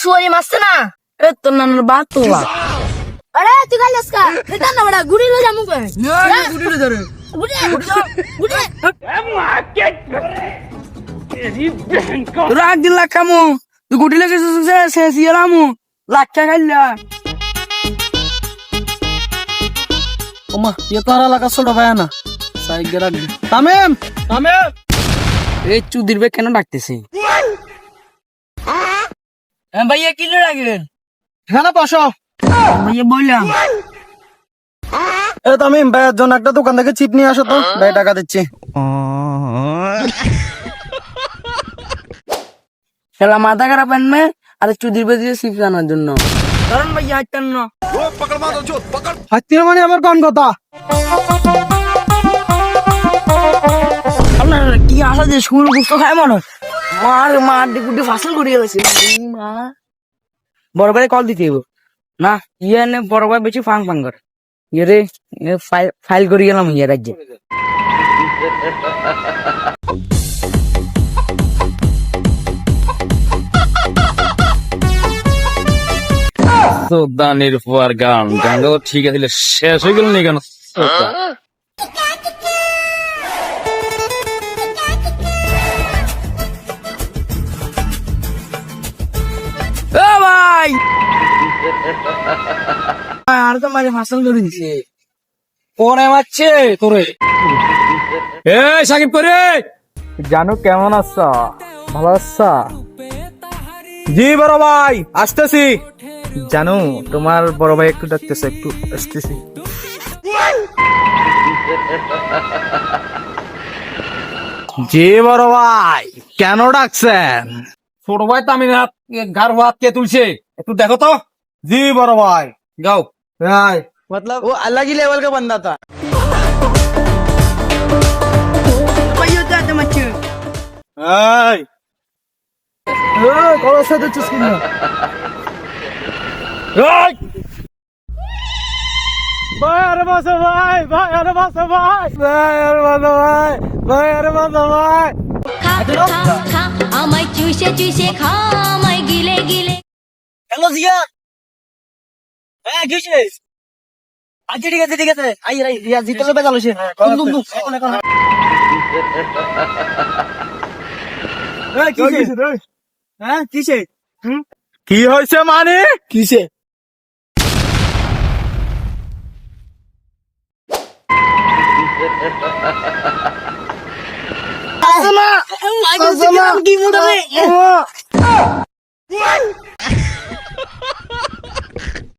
শুয়ারি মারছে না এ তোর নানার বাত তো আরে তুই গাইলাস কা এটা না বড় গুড়ি লই যামু কে গুটি ধরে গুড়ি গুড়ি তোরা একদিন লাখ খামু তুই গুটি লেগে শেষ ইয়ালামু লাখ খাইলা ওমা ये तो हरा लगा छोड़ भाया ना साइड के रख दे तामेम এই চুদির বে কেন ডাকতেছে ভাইয়া কি লাগলেন এখানে বসো। ভাইয়া বললাম এ তামিম ভাইয়ের জন্য একটা দোকান থেকে চিপ নিয়ে আসো তো, ভাই টাকা দিচ্ছি। খেলা মাথা খারাপ আনবে আর চুদির বে দিয়ে সিপ আনার জন্য কারণ ভাইয়া হাঁটতেন না হাতির মানে আমার কোন কথা? আপনার কি আসা যে শুরু গুস্ত খায় মানুষ মার গুটি ফাসল করে গেছে মা বড় ভাই কল দিতে হইব না ইয়ে নে বড় ভাই বেশি ফাং ফাং করে ইয়ে রে ফাইল করে গেলাম ইয়ে রাজ্যে দানির পর গান গানটা তো ঠিক আছে শেষ হয়ে গেল নি কেন ও ভাই আর তো মাঝে ফাসল করে দিছে পরে মারছে তোরে এ সাকিব করে জানো কেমন আছো ভালো আছো জি বড় ভাই আসতেছি। জানো তোমার বড় ভাই একটু ডাকতেছে একটু আসতেছি জি বড় ভাই কেন ডাকছেন? ছোট ভাই তামিন হাত গার হাত কে তুলছে একটু দেখো তো জি বড় ভাই। গাও ভাই मतलब वो अलग ही लेवल का बंदा था। ভাইয়া যাতে মারছে এই কল সাথে চুস কিনা এই ভাই আরে বাসা ভাই ভাই আরে বাসা ভাই ভাই আরে বাসা ভাই ভাই আরে বাসা ভাই খা খা খা আমায় চুষে চুষে খা আমায় গিলে গিলে হ্যালো জিয়া হ্যাঁ কি হইছে আচ্ছা ঠিক আছে আই রাই জিয়া জিতে লবে চালো সে দুম এখন এই কি হইছে রে? হ্যাঁ কিসে কি হইছে মানে কিসে আসনা কি মুডারে